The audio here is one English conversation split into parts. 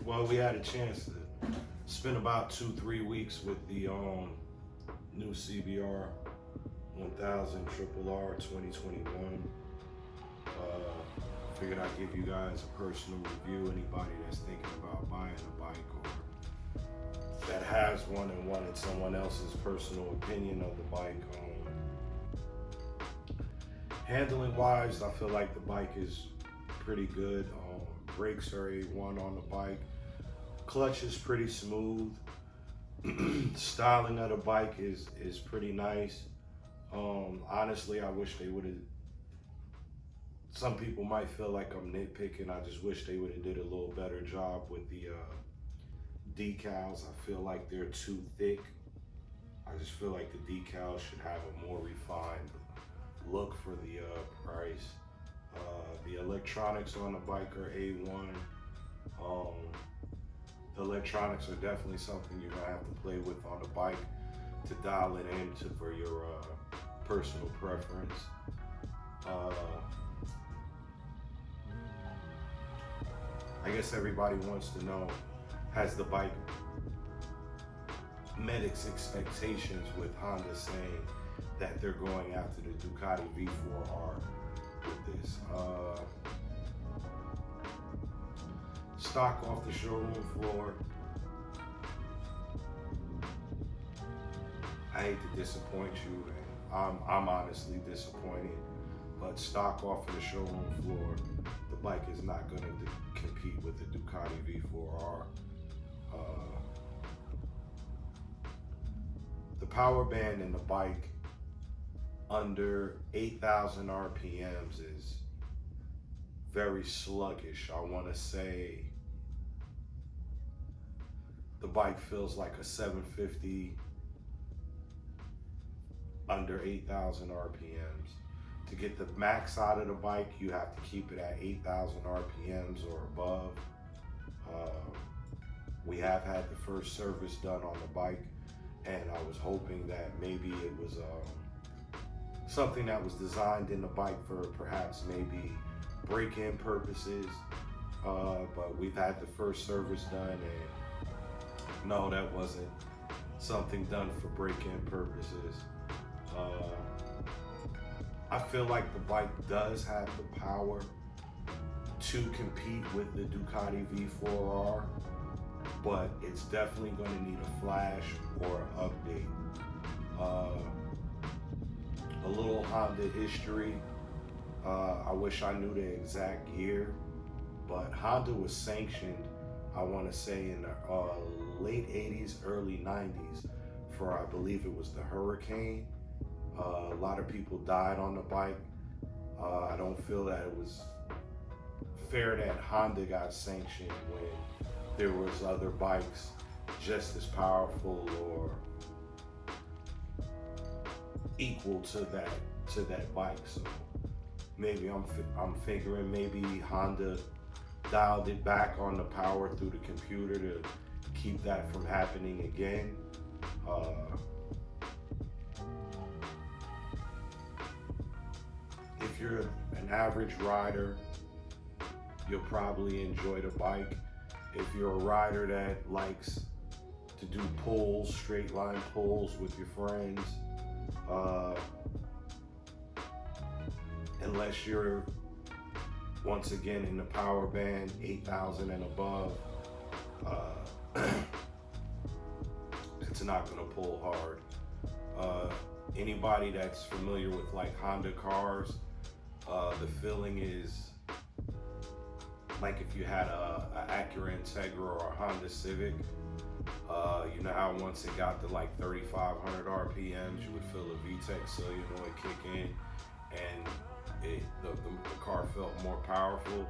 Well, we had a chance to spend about 2-3 weeks with the new CBR 1000rr 2021. Figured I'd give you guys a personal review. Anybody that's thinking about buying a bike or that has one and wanted someone else's personal opinion of the bike. Handling wise, I feel like the bike is pretty good. Brakes are A1 on the bike. Clutch is pretty smooth. Styling of the bike is pretty nice. Honestly, I wish they would have. Some people might feel like I'm nitpicking. I just wish they would have did a little better job with the decals. I feel like they're too thick. I just feel like the decals should have a more refined look for the price. The electronics on the bike are A1. The electronics are definitely something you're gonna have to play with on the bike to dial it into for your personal preference. I guess everybody wants to know, has the bike met its expectations with Honda saying that they're going after the Ducati V4R with this? Stock off the showroom floor. I hate to disappoint you, and I'm honestly disappointed, but stock off of the showroom floor, the bike is not going to compete with the Ducati V4R. The power band in the bike under 8,000 RPMs is very sluggish. I want to say the bike feels like a 750 under 8,000 RPMs. To get the max out of the bike, you have to keep it at 8,000 RPMs or above. We have had the first service done on the bike, and I was hoping that maybe it was something that was designed in the bike for perhaps maybe break-in purposes, but we've had the first service done, and no, that wasn't something done for break-in purposes. I feel like the bike does have the power to compete with the Ducati V4R, but it's definitely going to need a flash or an update. A little Honda history. I wish I knew the exact year, but Honda was sanctioned, I want to say, in the late 80s, early 90s for, I believe it was the Hurricane. A lot of people died on the bike. I don't feel that it was fair that Honda got sanctioned when there was other bikes just as powerful or equal to that bike. So maybe I'm figuring maybe Honda dialed it back on the power through the computer to keep that from happening again. If you're an average rider, you'll probably enjoy the bike. If you're a rider that likes to do pulls, straight line pulls with your friends, unless you're once again in the power band 8,000 and above, it's not gonna pull hard. Anybody that's familiar with like Honda cars, the feeling is like if you had a Acura Integra or a Honda Civic. You know how once it got to like 3,500 RPMs, you would feel a VTEC solenoid kick in, and the car felt more powerful.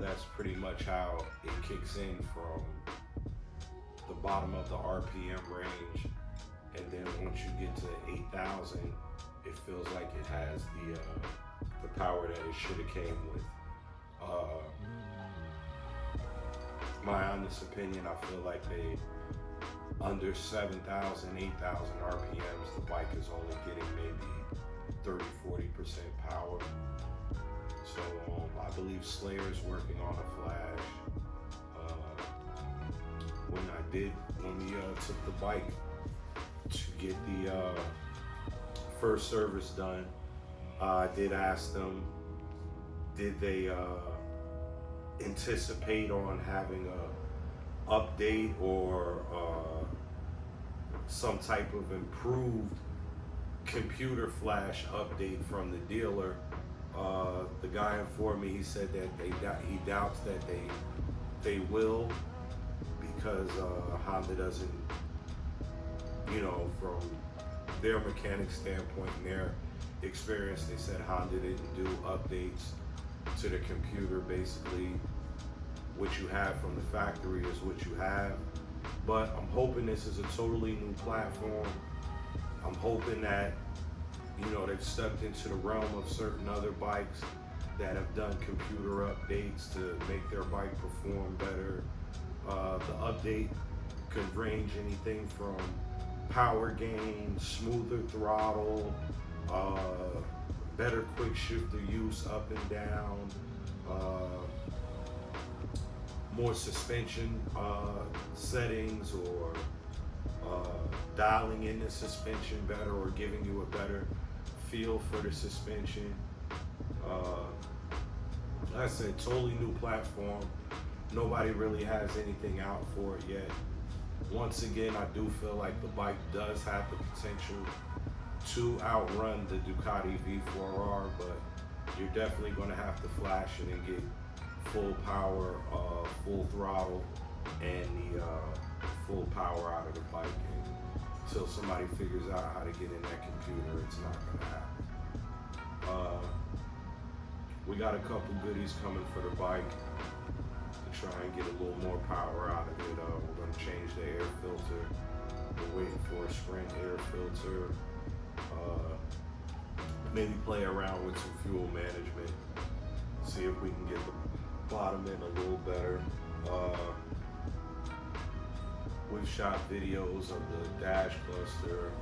That's pretty much how it kicks in from the bottom of the RPM range, and then once you get to 8,000, it feels like it has the power that it should have came with. My honest opinion, I feel like they under 7,000, 8,000 RPMs, the bike is only getting maybe 30-40% power. So I believe Slayer's working on a flash. did when we took the bike to get the first service done. I did ask them, did they anticipate on having a update or some type of improved computer flash update from the dealer. The guy informed me, he said that he doubts that they will, because Honda doesn't, you know, from their mechanic standpoint and their experience, they said Honda didn't do updates to the computer. Basically, what you have from the factory is what you have. But I'm hoping this is a totally new platform. I'm hoping that, you know, they've stepped into the realm of certain other bikes that have done computer updates to make their bike perform better. The update could range anything from power gain, smoother throttle, better quick shifter use up and down, more suspension settings, or dialing in the suspension better, or giving you a better feel for the suspension. Like I said, totally new platform. Nobody really has anything out for it yet. Once again, I do feel like the bike does have the potential to outrun the Ducati V4R, but you're definitely going to have to flash it and get full power, full throttle, and the full power out of the bike. And until somebody figures out how to get in that computer, it's not going to happen. We got a couple goodies coming for the bike to try and get a little more power out of it. We're going to change the air filter. We're waiting for a Sprint air filter. Maybe play around with some fuel management. See if we can get the bottom end a little better. We've shot videos of the dash cluster,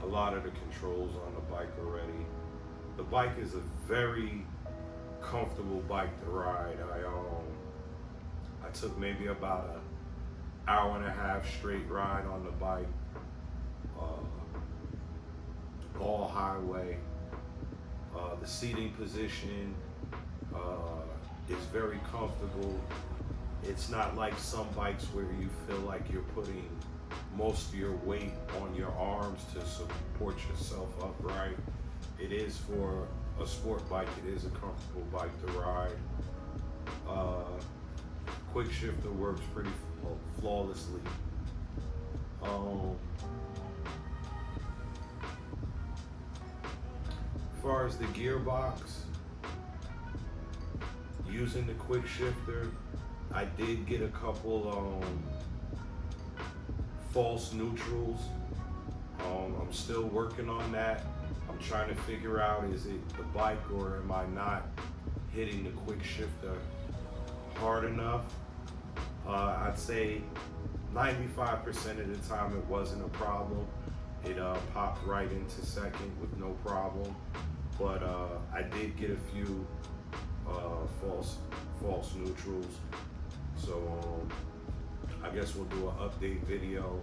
a lot of the controls on the bike already. The bike is a very comfortable bike to ride. I took maybe about an hour and a half straight ride on the bike, all highway. The seating position is very comfortable. It's not like some bikes where you feel like you're putting most of your weight on your arms to support yourself upright. It is for a sport bike. It is a comfortable bike to ride. Quick shifter works pretty flawlessly. As far as the gearbox, using the quick shifter, I did get a couple false neutrals. I'm still working on that. I'm trying to figure out, is it the bike or am I not hitting the quick shifter hard enough? I'd say 95% of the time it wasn't a problem. It popped right into second with no problem. But I did get a few false neutrals. So I guess we'll do an update video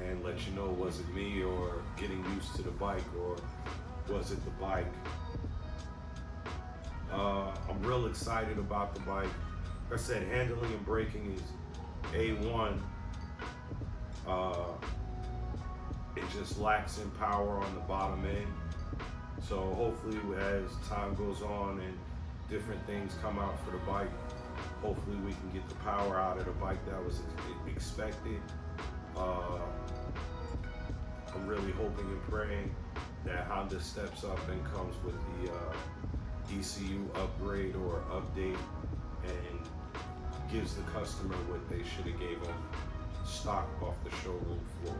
and let you know, was it me or getting used to the bike, or was it the bike? I'm real excited about the bike. Like I said, handling and braking is A1. It just lacks in power on the bottom end. So hopefully as time goes on and different things come out for the bike, hopefully we can get the power out of the bike that was expected. I'm really hoping and praying that Honda steps up and comes with the ECU upgrade or update and gives the customer what they should have gave them stock off the showroom floor.